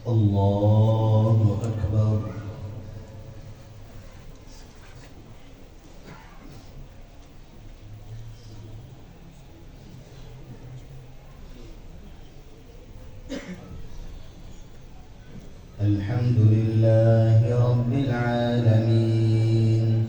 الله أكبر. الحمد لله رب العالمين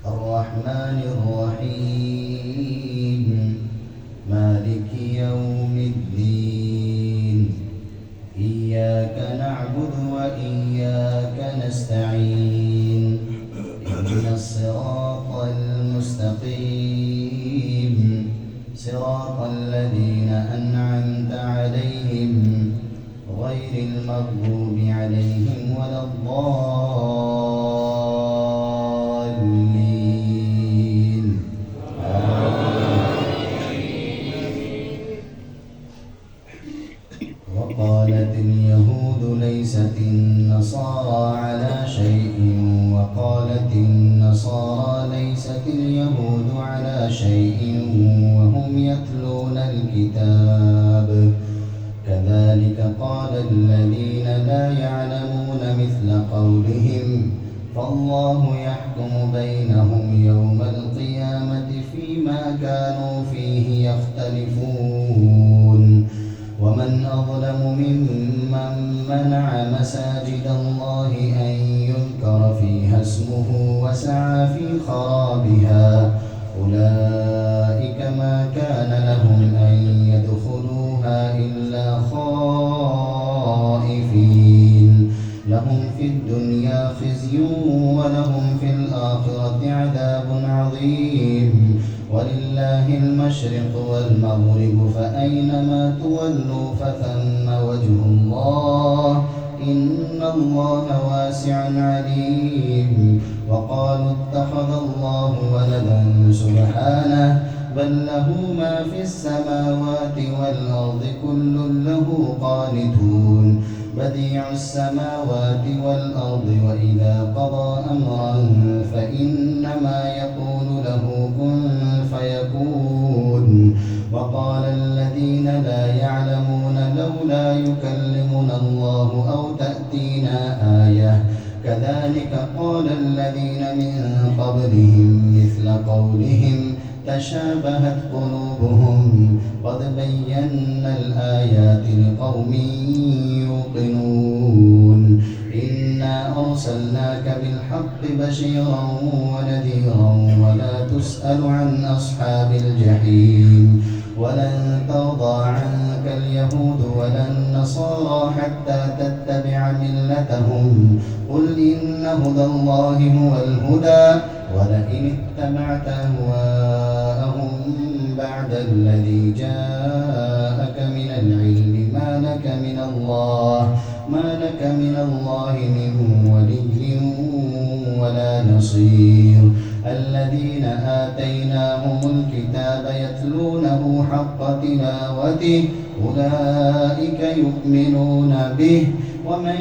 الرحمن الرحيم مالك يوم الدين إياك نعبد وإياك نستعين اهدنا الصراط المستقيم صراط الذين أنعمت عليهم غير المغضوب عليهم ولا الضالين وقالت اليهود ليست النصارى على شيء وقالت النصارى ليست اليهود على شيء وهم يتلون الكتاب كذلك قال الذين لا يعلمون مثل قولهم فالله يحكم بينهم يوم القيامة فيما كانوا فيه يختلفون ومن أظلم ممن منع مساجد الله أن يذكر فيها اسمه وسعى في خرابها أولئك ما كان لهم أن يدخلوها إلا خائفين لهم في الدنيا خزي ولهم في الآخرة عذاب عظيم ولله المشرق والمغرب فأينما تولوا فثم وجه الله إن الله واسع عليم وقالوا اتخذ الله ولدا سبحانه بل له ما في السماوات والأرض كل له قانتون بديع السماوات والأرض وإذا قضى أمرا فإنما يقول له كن فيكون وقال الذين لا يعلمون لولا يكلمنا الله أو تأتينا آية كذلك قال الذين من قبلهم مثل قولهم تشابهت قلوبهم قد بينا الآيات لقوم يوقنون إنا أرسلناك بالحق بشيرا ونذيرا ولا تسأل عن أصحاب الجحيم ولن ترضى عنك اليهود ولا النصارى حتى تتبع ملتهم قل إن هدى الله هو الهدى ولئن اتبعت أهواءهم بعد الذي جاءك من العلم ما لك من الله من ولي ولا نصير الذين آتيناهم الكتاب يتلونه حق تلاوته أولئك يؤمنون به ومن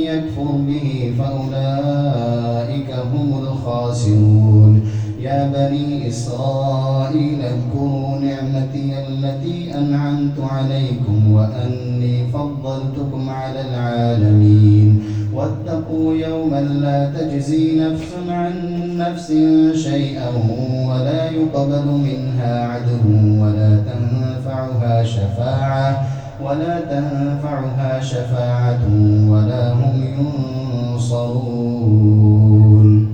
يكفر به فأولئك هم الخاسرون يا بني إسرائيل اذكروا نعمتي التي أنعمت عليكم وأني فضلتكم على العالمين واتقوا يوما لا تجزي نفس عن نفس شيئا ولا يقبل منها عدل ولا تنفعها شفاعة ولا هم ينصرون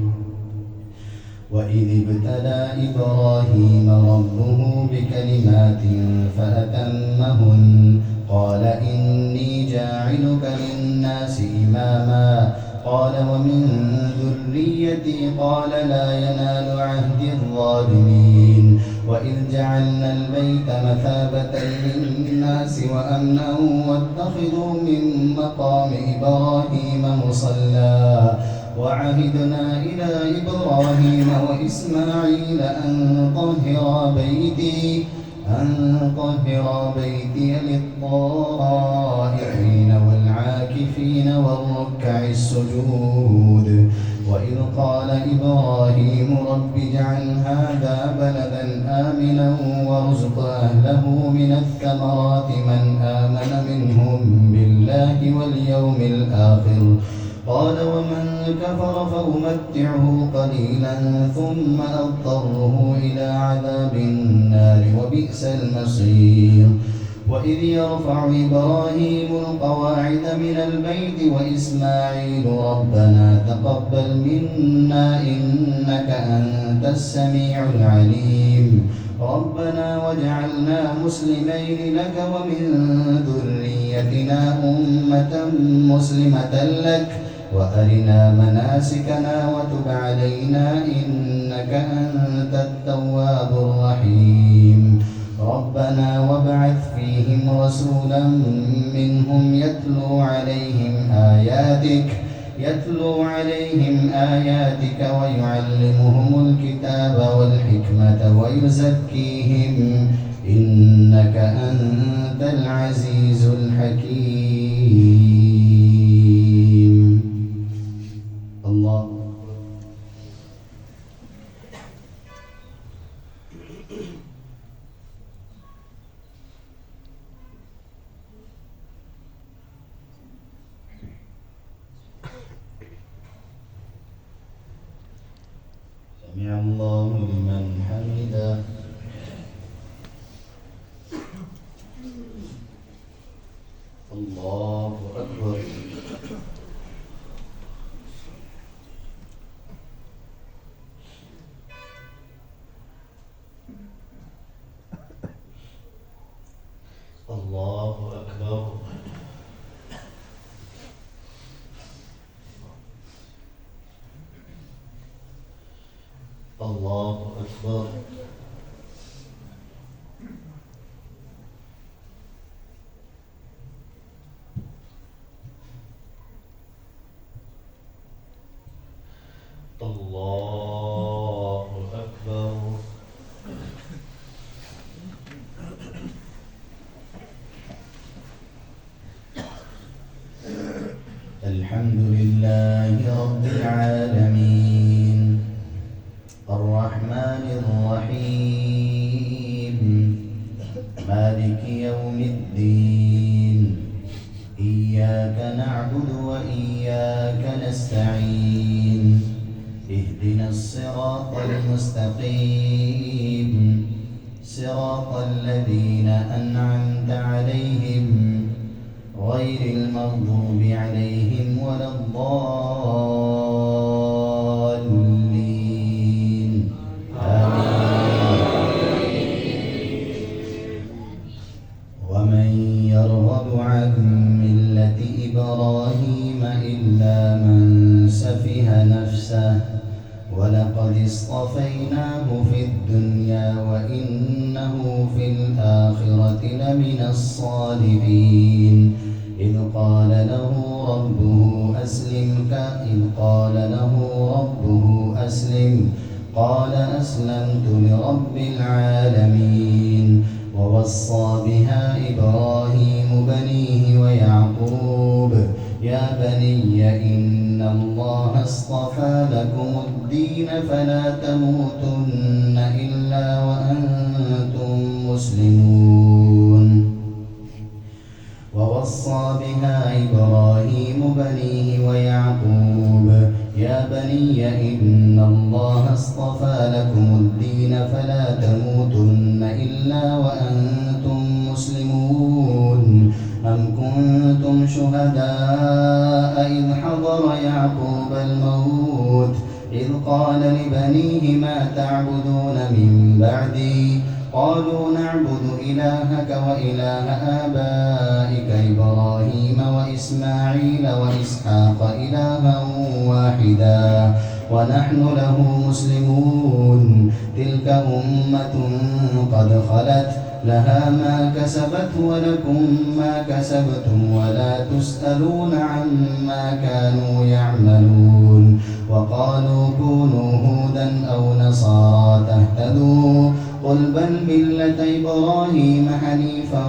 وإذ ابتلى إبراهيم ربه بكلمات فأتمهن قال إني جاعلك للناس إماما قال ومن ذريتي قال لا ينال عهد الظالمين وإذ جعلنا البيت مثابة للناس وأمنا واتخذوا من مقام إبراهيم مصلى وعهدنا إلى إبراهيم وإسماعيل أن طهر بيتي للطائفين والعاكفين والركع السجود وإذ قال إبراهيم رب اجعل هذا بلدا آمنا وارزق أهله من الثمرات من آمن منهم بالله بالله واليوم الآخر. قال ومن كفر فأمتعه قليلا ثم أضطره إلى عذاب النار وبئس المصير. وإذ يرفع إبراهيم القواعد من البيت وإسماعيل ربنا تقبل منا إنك أنت السميع العليم ربنا واجعلنا مسلمين لك ومن ذريتنا أمة مسلمة لك وأرنا مناسكنا وتب علينا إنك أنت التواب الرحيم ربنا وابعث فيهم رسولا منهم يتلو عليهم آياتك ويعلمهم الكتاب والحكمة ويزكيهم إنك أنت العزيز الحكيم. الله سمع الله لمن حمده. الله أكبر. الله أكبر. الله أكبر. الله أكبر. الحمد لله رب العالمين الرحمن الرحيم مالك يوم الدين إياك نعبد وإياك نستعين اهدنا الصراط المستقيم صراط الذين أنعمت عليهم غير المغضوب عليهم ولا الضالين ومن يرغب عن ملة إبراهيم إلا من سفه نفسه ولقد اصطفيناه في الدنيا وإنه في الآخرة لمن الصالحين إذ قال له ربه أسلم قال أسلمت لرب العالمين ووصى بها إبراهيم بنيه ويعقوب يا بني إن الله اصطفى لكم الدين فلا تموتن إلا وأنتم مسلمون ووصى بها إبراهيم بنيه ويعقوب يا بني إن الله اصطفى لكم الدين فلا تموتن إلا وأنتم مسلمون أم كنتم شهداء إذ حضر يعقوب الموت إذ قال لبنيه ما تعبدون من بعدي قالوا نعبد إلهك وإله آبائك إبراهيم وإسماعيل وإسحاق إلها واحدا ونحن له مسلمون تلك أمة قد خلت لها ما كسبت ولكم ما كسبتم ولا تسألون عما كانوا يعملون وقالوا كونوا هودا أو نصارى تهتدوا قل بل ملة إبراهيم حنيفا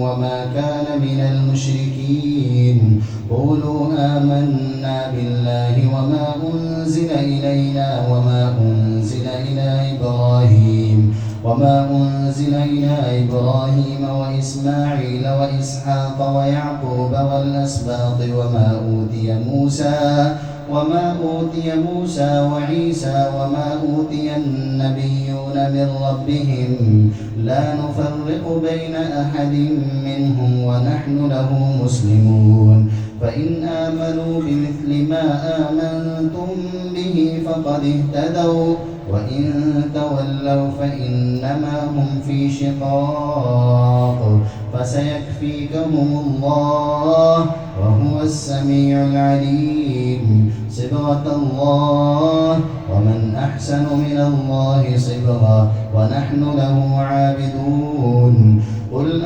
وما كان من المشركين قولوا آمنا بالله وما أنزل إلينا وما أنزل إلى إبراهيم وما أنزل إلى إبراهيم وإسماعيل وإسحاق ويعقوب والأسباط وما أوتي موسى وعيسى وما أوتي النبيون من ربهم لا نفرق بين أحد منهم ونحن له مسلمون فإن آمنوا بمثل ما آمنتم به فقد اهتدوا وإن تولوا فإنما هم في شقاق فسيكفيكهم الله وهو السميع العليم صبغة الله ومن أحسن من الله صبغة ونحن له عابدون قل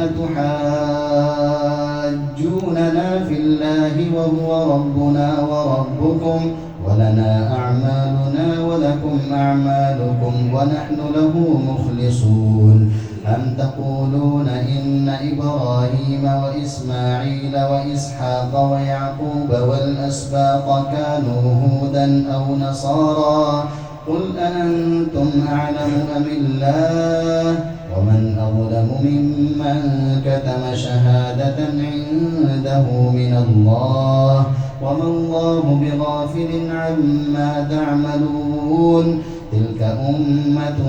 أتحاجوننا في الله وهو ربنا وربكم ولنا أعمالنا ولكم أعمالكم ونحن له مخلصون أم تقولون إن إبراهيم وإسماعيل وإسحاق ويعقوب والأسباط كانوا هودا أو نصارى قل أأنتم أعلم أم الله ومن أظلم ممن كتم شهادة عنده من الله وما الله بغافل عما تعملون تلك أمة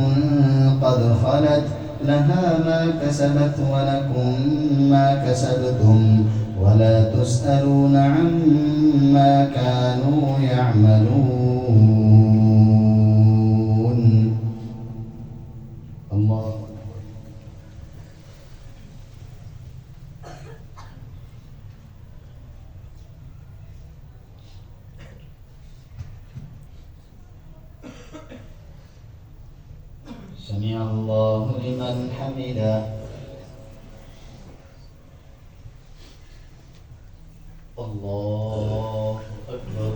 قد خلت لها ما كسبت ولكم ما كسبتم ولا تسألون عما كانوا يعملون الله سمع الله لمن حمده الله أكبر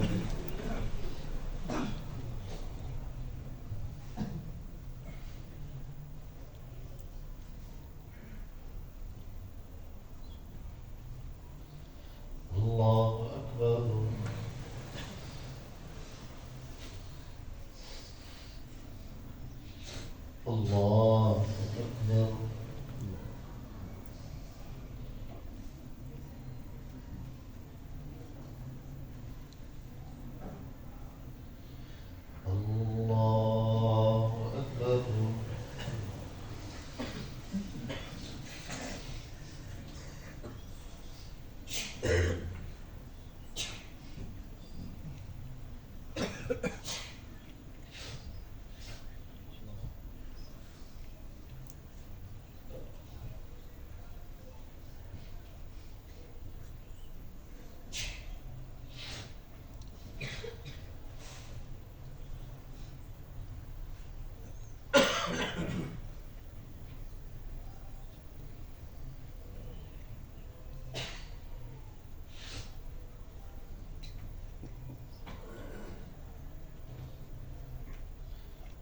الله أكبر الله أكبر الله أكبر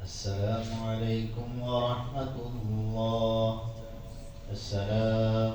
السلام عليكم ورحمة الله. السلام